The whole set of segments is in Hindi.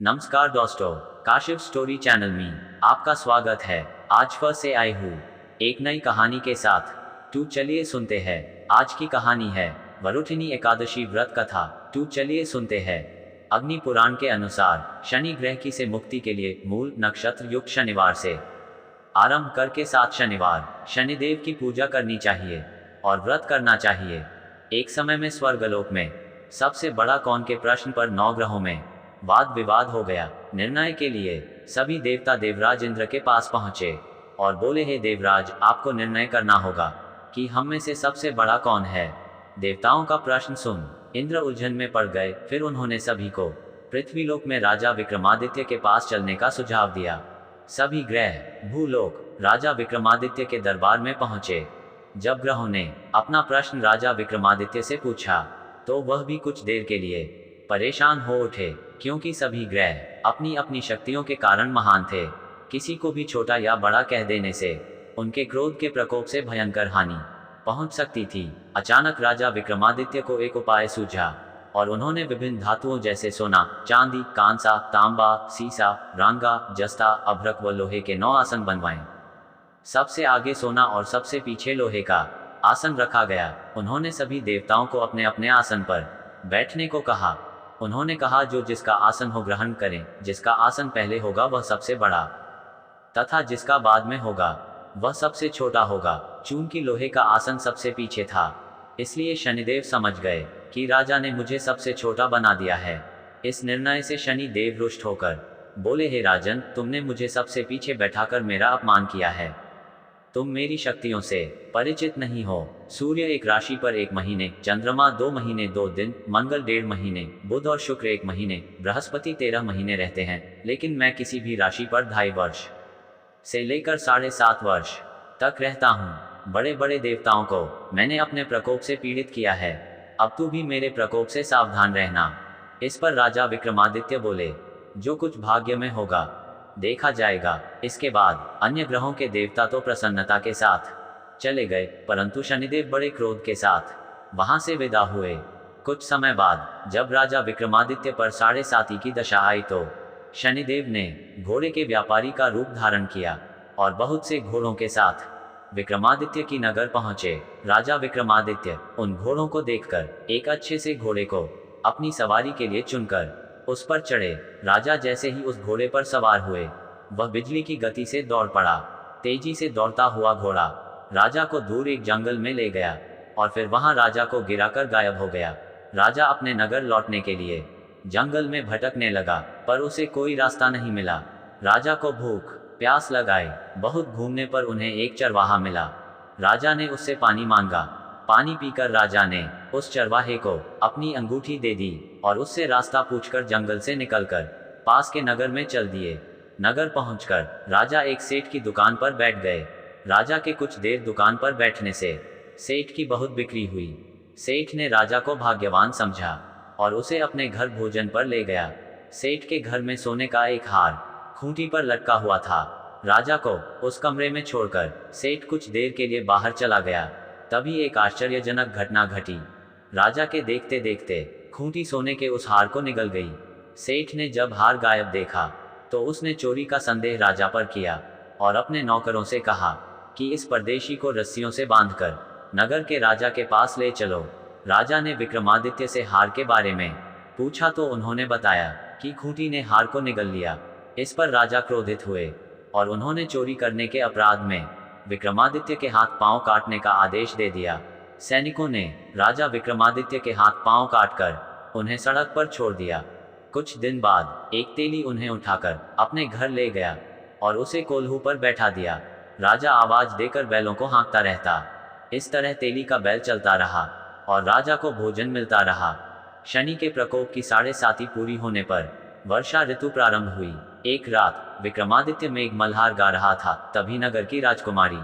नमस्कार दोस्तों, काशिफ स्टोरी चैनल में आपका स्वागत है। आज फिर से आई हूँ एक नई कहानी के साथ। तो चलिए सुनते हैं। आज की कहानी है वरुथिनी एकादशी व्रत कथा। तो चलिए सुनते हैं। अग्नि पुराण के अनुसार शनि ग्रह की से मुक्ति के लिए मूल नक्षत्र युक्त शनिवार से आरंभ करके 7 शनिवार शनिदेव की पूजा करनी चाहिए और व्रत करना चाहिए। एक समय में स्वर्गलोक में सबसे बड़ा कौन के प्रश्न पर 9 ग्रहों में वाद विवाद हो गया। निर्णय के लिए सभी देवता देवराज इंद्र के पास पहुंचे और बोले, हे देवराज, आपको निर्णय करना होगा कि हम में से सबसे बड़ा कौन है। देवताओं का प्रश्न सुन इंद्र उलझन में पड़ गए। फिर उन्होंने सभी को पृथ्वीलोक में राजा विक्रमादित्य के पास चलने का सुझाव दिया। सभी ग्रह भूलोक राजा विक्रमादित्य के दरबार में पहुंचे। जब ग्रहों ने अपना प्रश्न राजा विक्रमादित्य से पूछा तो वह भी कुछ देर के लिए परेशान हो उठे, क्योंकि सभी ग्रह अपनी अपनी शक्तियों के कारण महान थे। किसी को भी छोटा या बड़ा कह देने से उनके क्रोध के प्रकोप से भयंकर हानि पहुंच सकती थी। अचानक राजा विक्रमादित्य को एक उपाय सूझा और उन्होंने विभिन्न धातुओं जैसे सोना, चांदी, कांसा, तांबा, सीसा, रांगा, जस्ता, अभ्रक व लोहे के 9 आसन बनवाए। सबसे आगे सोना और सबसे पीछे लोहे का आसन रखा गया। उन्होंने सभी देवताओं को अपने अपने आसन पर बैठने को कहा। उन्होंने कहा, जो जिसका आसन हो ग्रहण करें। जिसका आसन पहले होगा वह सबसे बड़ा तथा जिसका बाद में होगा वह सबसे छोटा होगा। चूंकि लोहे का आसन सबसे पीछे था, इसलिए शनिदेव समझ गए कि राजा ने मुझे सबसे छोटा बना दिया है। इस निर्णय से शनि देव रुष्ट होकर बोले, हे राजन, तुमने मुझे सबसे पीछे बैठाकर मेरा अपमान किया है। तुम मेरी शक्तियों से परिचित नहीं हो। सूर्य एक राशि पर 1 महीने, चंद्रमा 2 महीने 2 दिन, मंगल 1.5 महीने, बुध और शुक्र 1 महीने, बृहस्पति 13 महीने रहते हैं। लेकिन मैं किसी भी राशि पर 2.5 वर्ष से लेकर 7.5 वर्ष तक रहता हूँ। बड़े बड़े देवताओं को मैंने अपने प्रकोप से पीड़ित किया है। अब तू भी मेरे प्रकोप से सावधान रहना। इस पर राजा विक्रमादित्य बोले, जो कुछ भाग्य में होगा देखा जाएगा। इसके बाद अन्य ग्रहों के देवता तो प्रसन्नता के साथ चले गए, परंतु शनिदेव बड़े क्रोध के साथ वहां से विदा हुए। कुछ समय बाद जब राजा विक्रमादित्य पर 7.5 की दशा आई तो शनिदेव ने घोड़े के व्यापारी का रूप धारण किया और बहुत से घोड़ों के साथ विक्रमादित्य की नगर पहुंचे। राजा विक्रमादित्य उन घोड़ों को देखकर एक अच्छे से घोड़े को अपनी सवारी के लिए चुनकर उस पर चढ़े। राजा जैसे ही उस घोड़े पर सवार हुए, वह बिजली की गति से दौड़ पड़ा। तेजी से दौड़ता हुआ घोड़ा राजा को दूर एक जंगल में ले गया और फिर वहां राजा को गिराकर गायब हो गया। राजा अपने नगर लौटने के लिए जंगल में भटकने लगा, पर उसे कोई रास्ता नहीं मिला। राजा को भूख प्यास लगाई। बहुत घूमने पर उन्हें एक चरवाहा मिला। राजा ने उससे पानी मांगा। पानी पीकर राजा ने उस चरवाहे को अपनी अंगूठी दे दी और उससे रास्ता पूछकर जंगल से निकलकर पास के नगर में चल दिए। नगर पहुंचकर राजा एक सेठ की दुकान पर बैठ गए। राजा के कुछ देर दुकान पर बैठने से सेठ की बहुत बिक्री हुई। सेठ ने राजा को भाग्यवान समझा और उसे अपने घर भोजन पर ले गया। सेठ के घर में सोने का एक हार खूंटी पर लटका हुआ था। राजा को उस कमरे में छोड़कर सेठ कुछ देर के लिए बाहर चला गया। तभी एक आश्चर्यजनक घटना घटी। राजा के देखते देखते खूंटी सोने के उस हार को निगल गई। सेठ ने जब हार गायब देखा तो उसने चोरी का संदेह राजा पर किया और अपने नौकरों से कहा कि इस परदेशी को रस्सियों से बांधकर नगर के राजा के पास ले चलो। राजा ने विक्रमादित्य से हार के बारे में पूछा तो उन्होंने बताया कि खूंटी ने हार को निगल लिया। इस पर राजा क्रोधित हुए और उन्होंने चोरी करने के अपराध में विक्रमादित्य के हाथ पांव काटने का आदेश दे दिया। सैनिकों ने राजा विक्रमादित्य के हाथ पांव काटकर उन्हें सड़क पर छोड़ दिया। कुछ दिन बाद एक तेली उन्हें उठाकर अपने घर ले गया और उसे कोल्हू पर बैठा दिया। राजा आवाज देकर बैलों को हाँकता रहता। इस तरह तेली का बैल चलता रहा और राजा को भोजन मिलता रहा। शनि के प्रकोप की 7.5 पूरी होने पर वर्षा ऋतु प्रारंभ हुई। एक रात विक्रमादित्य मेघ मल्हार गा रहा था। तभी नगर की राजकुमारी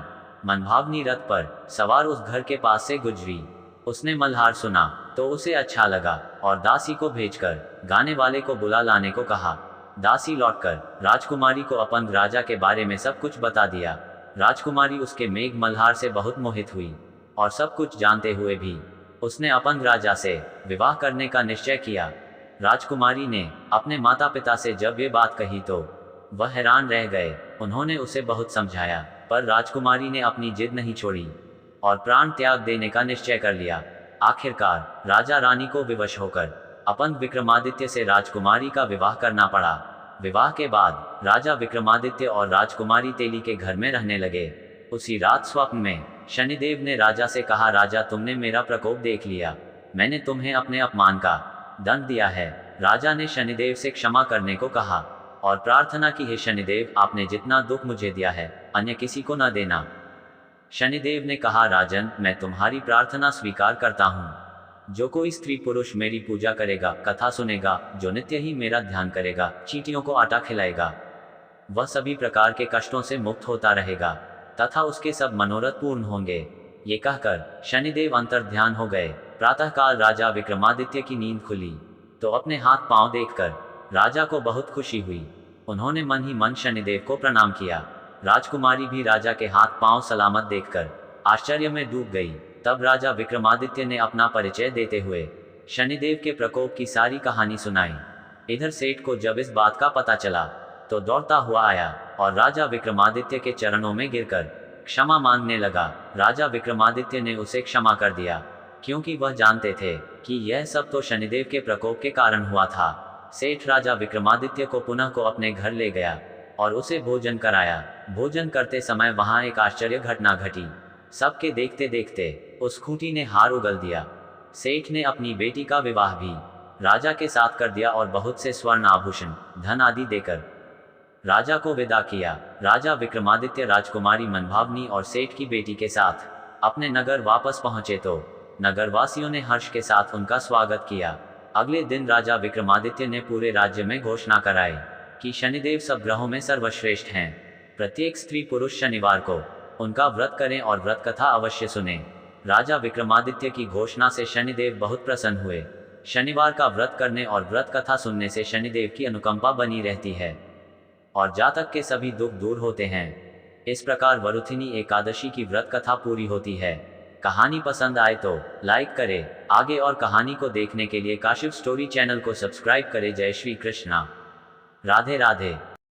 मनभावनी रथ पर सवार उस घर के पास से गुजरी। उसने मल्हार सुना तो उसे अच्छा लगा और दासी को भेजकर गाने वाले को बुला लाने को कहा। दासी लौटकर राजकुमारी को अपंग राजा के बारे में सब कुछ बता दिया। राजकुमारी उसके मेघ मल्हार से बहुत मोहित हुई और सब कुछ जानते हुए भी उसने अपंग राजा से विवाह करने का निश्चय किया। राजकुमारी ने अपने माता पिता से जब ये बात कही तो वह हैरान रह गए। उन्होंने उसे बहुत समझाया, पर राजकुमारी ने अपनी जिद नहीं छोड़ी और प्राण त्याग देने का निश्चय कर लिया। आखिरकार राजा रानी को विवश होकर अपन विक्रमादित्य से राजकुमारी का विवाह करना पड़ा। विवाह के बाद राजा विक्रमादित्य और राजकुमारी तेली के घर में रहने लगे। उसी रात स्वप्न में शनिदेव ने राजा से कहा, राजा तुमने मेरा प्रकोप देख लिया, मैंने तुम्हें अपने अपमान का दंड दिया है। राजा ने शनिदेव से क्षमा करने को कहा और प्रार्थना की, हे शनिदेव, आपने जितना दुख मुझे दिया है अन्य किसी को न देना। शनिदेव ने कहा, राजन, मैं तुम्हारी प्रार्थना स्वीकार करता हूँ। जो कोई स्त्री पुरुष मेरी पूजा करेगा, कथा सुनेगा, जो नित्य ही मेरा ध्यान करेगा, चींटियों को आटा खिलाएगा, वह सभी प्रकार के कष्टों से मुक्त होता रहेगा तथा उसके सब मनोरथ पूर्ण होंगे। ये कहकर शनिदेव अंतर्ध्यान हो गए। प्रातःकाल राजा विक्रमादित्य की नींद खुली तो अपने हाथ पांव देखकर राजा को बहुत खुशी हुई। उन्होंने मन ही मन शनिदेव को प्रणाम किया। राजकुमारी भी राजा के हाथ पांव सलामत देखकर आश्चर्य में डूब गई। तब राजा विक्रमादित्य ने अपना परिचय देते हुए शनिदेव के प्रकोप की सारी कहानी सुनाई। इधर सेठ को जब इस बात का पता चला तो दौड़ता हुआ आया और राजा विक्रमादित्य के चरणों में गिरकर क्षमा मांगने लगा। राजा विक्रमादित्य ने उसे क्षमा कर दिया, क्योंकि वह जानते थे कि यह सब तो शनिदेव के प्रकोप के कारण हुआ था। सेठ राजा विक्रमादित्य को पुनः को अपने घर ले गया और उसे भोजन कराया। भोजन करते समय वहां एक आश्चर्य घटना घटी। सबके देखते देखते उस खूंटी ने हार उगल दिया। सेठ ने अपनी बेटी का विवाह भी राजा के साथ कर दिया और बहुत से स्वर्ण आभूषण, धन आदि देकर राजा को विदा किया। राजा विक्रमादित्य राजकुमारी मनभावनी और सेठ की बेटी के साथ अपने नगर वापस पहुंचे तो नगरवासियों ने हर्ष के साथ उनका स्वागत किया। अगले दिन राजा विक्रमादित्य ने पूरे राज्य में घोषणा कराई कि शनिदेव सब ग्रहों में सर्वश्रेष्ठ हैं। प्रत्येक स्त्री पुरुष शनिवार को उनका व्रत करें और व्रत कथा अवश्य सुने। राजा विक्रमादित्य की घोषणा से शनिदेव बहुत प्रसन्न हुए। शनिवार का व्रत करने और व्रत कथा सुनने से शनिदेव की अनुकंपा बनी रहती है और जातक के सभी दुख दूर होते हैं। इस प्रकार वरुथिनी एकादशी की व्रत कथा पूरी होती है। कहानी पसंद आए तो लाइक करें। आगे और कहानी को देखने के लिए काशिफ स्टोरी चैनल को सब्सक्राइब करें। जय श्री कृष्णा। राधे राधे।